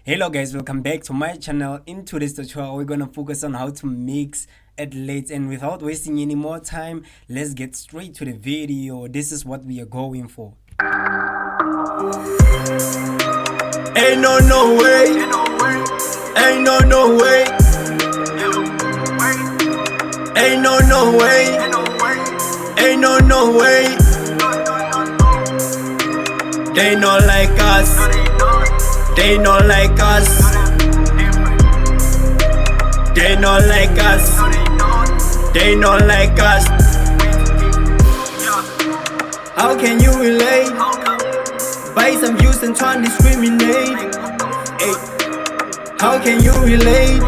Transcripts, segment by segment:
Hello guys, welcome back to my channel. In today's tutorial we're gonna focus on how to mix Adlibs, and without wasting any more time, let's get straight to the video. This is what we are going for. Ain't no way, ain't no way, ain't no way, ain't no way. They not like us, they not like us, they not like us, they not like us. How can you relate? Buy some views and try to discriminate. Ay. How can you relate?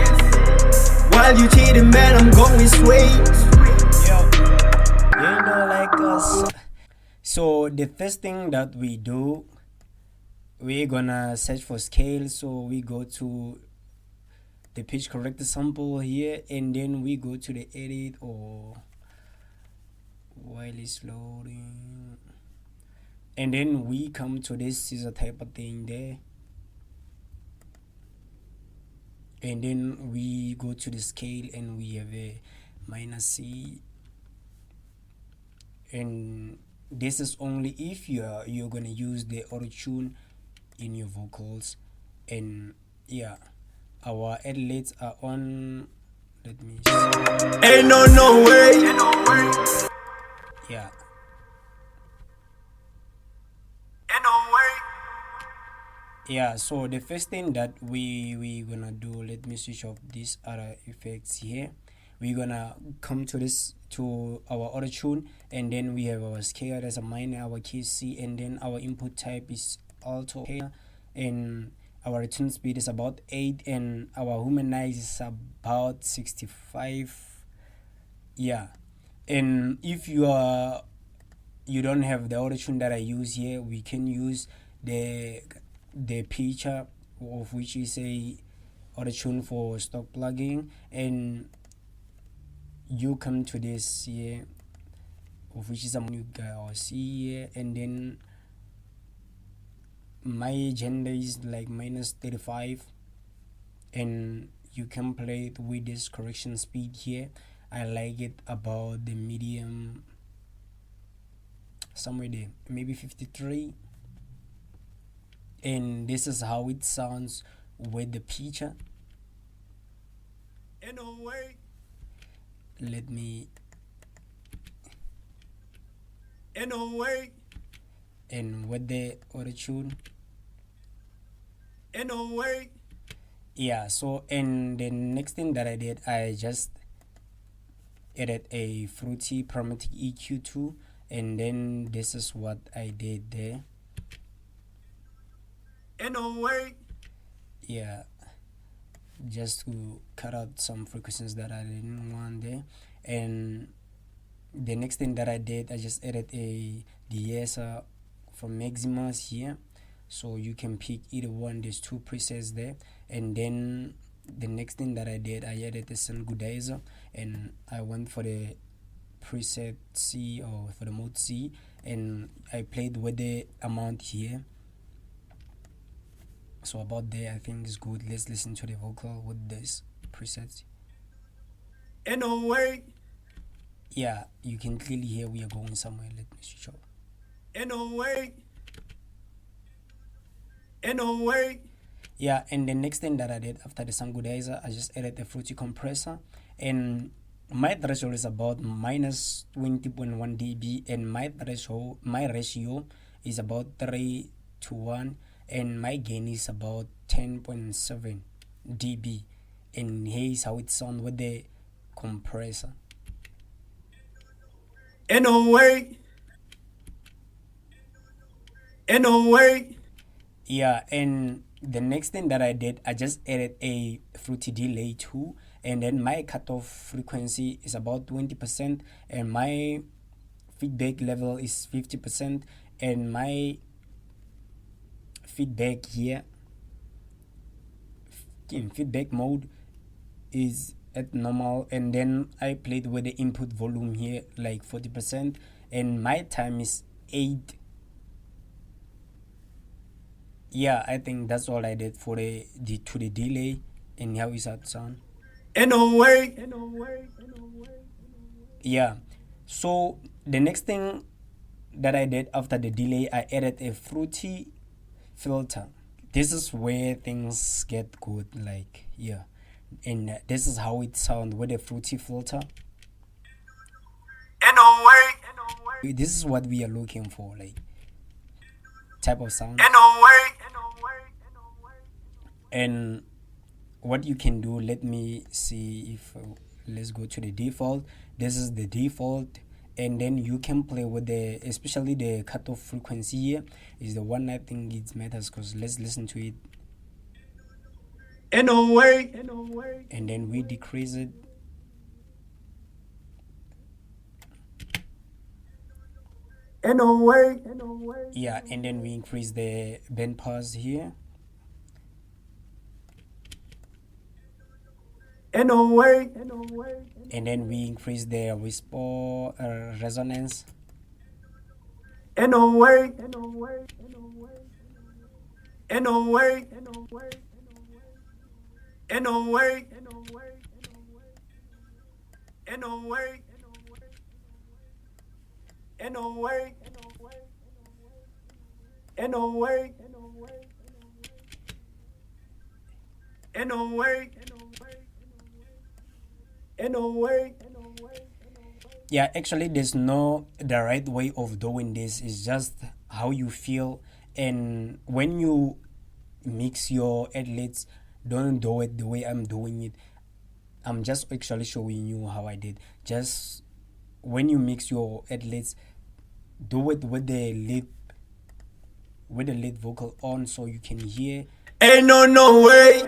While you cheating, man, I'm going straight. They don't like us. So the first thing that we do, we're gonna search for scale. So we go to the pitch corrector sample here, and then we go to the edit, or while it's loading, and then we come to this scissor type of thing there, and then we go to the scale and we have a -C, and this is only if you're gonna use the auto tune in your vocals. And yeah, our Adlibs are on. Let me see. Ain't no way. Yeah, Ain't no way. yeah. So the first thing that we gonna do, let me switch off these other effects here. We're gonna come to our auto tune, and then we have our scale as a minor, our key C, and then our input type is alto, and our return speed is about 8, and our humanize is about 65. Yeah, and if you don't have the auto tune that I use here, we can use the picture, of which is a auto tune for stock plugging, and you come to this here, of which is a new guy or see here, and then my gender is like -35, and you can play it with this correction speed here. I like it about the medium, somewhere there, maybe 53, and this is how it sounds with the picture. Ain't no way. Let me, Ain't no way. and with the auto tune. Ain't no way. Yeah, so and the next thing that I did, I just added a fruity chromatic EQ2, and then this is what I did there. Ain't no way. Yeah, just to cut out some frequencies that I didn't want there. And the next thing that I did, I just added a de-esser from Maximus here, so you can pick either one. There's 2 presets there. And then the next thing that I did, I added the Sangudizer, and I went for the preset C, or for the mode C, and I played with the amount here. So about there, I think is good. Let's listen to the vocal with this preset. Ain't no way. Yeah, you can clearly hear we are going somewhere. Let me switch off. Ain't no way. Ain't no way. Yeah, and the next thing that I did after the Sangudizer, I just added the fruity compressor, and my threshold is about -20.1 dB, and my ratio is about 3:1, and my gain is about 10.7 dB. And here's how it sounds with the compressor. Ain't no way. Ain't no way. Yeah, and the next thing that I did, I just added a fruity delay too, and then my cutoff frequency is about 20%, and my feedback level is 50%, and my feedback here in feedback mode is at normal. And then I played with the input volume here like 40%, and my time is 8. yeah, I think that's all I did for the to the delay. And how is that sound? Ain't no way. Yeah, so the next thing that I did after the delay, I added a fruity filter. This is where things get good, like, yeah. And this is how it sounds with a fruity filter. Ain't no way. This is what we are looking for, like, type of sound. Ain't no way. And what you can do, let me see if let's go to the default. This is the default, and then you can play with the, especially the cutoff frequency here is the one I think it matters, because let's listen to it. Ain't no way. And then we decrease it. Ain't no way. Yeah, and then we increase the band pass here. Ain't no way. And then we increase the whisper resonance. Ain't no way. Ain't no way. Ain't no way. Ain't no way. Ain't no way. Ain't no way. Ain't no way. Ain't no way. Ain't no way. Yeah, actually there's no the right way of doing this. It's just how you feel. And when you mix your Adlibs, don't do it the way I'm doing it. I'm just actually showing you how I did. Just when you mix your Adlibs, do it with the lead vocal on, so you can hear. Ain't no way.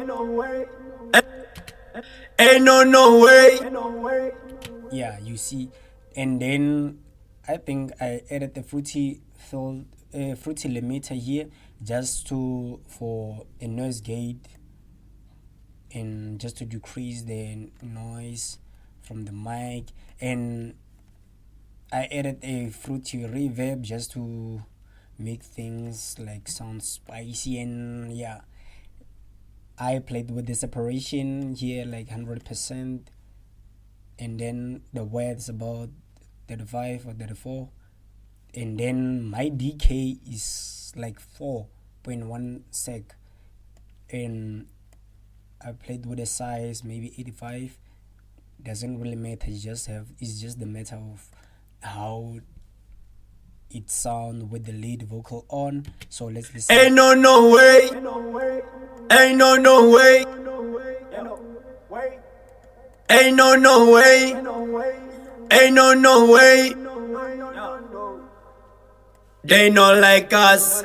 Ain't no way. Yeah, you see. And then I think I added the fruity limiter here, just to for a noise gate, and just to decrease the noise from the mic. And I added a fruity reverb just to make things like sound spicy. And yeah, I played with the separation here like 100%, and then the width about 35 or 34, and then my decay is like 4.1 sec, and I played with the size maybe 85. Doesn't really matter, it's just the matter of how it sound with the lead vocal on. So let's listen. Ain't no way. Ain't no way. Ain't no way. Ain't no way. They not like us.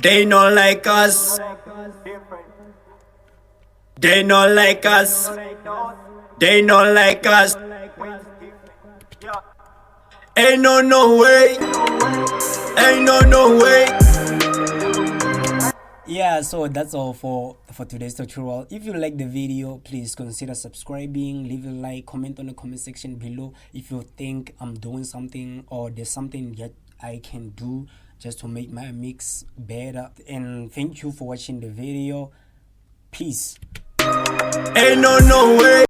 They not like us. They not like us. They not like us. Ain't no way. Ain't no way. Yeah, so that's all for today's tutorial. If you like the video, please consider subscribing, leave a like, comment on the comment section below if you think I'm doing something or there's something that I can do just to make my mix better. And thank you for watching the video. Peace. Ain't no way.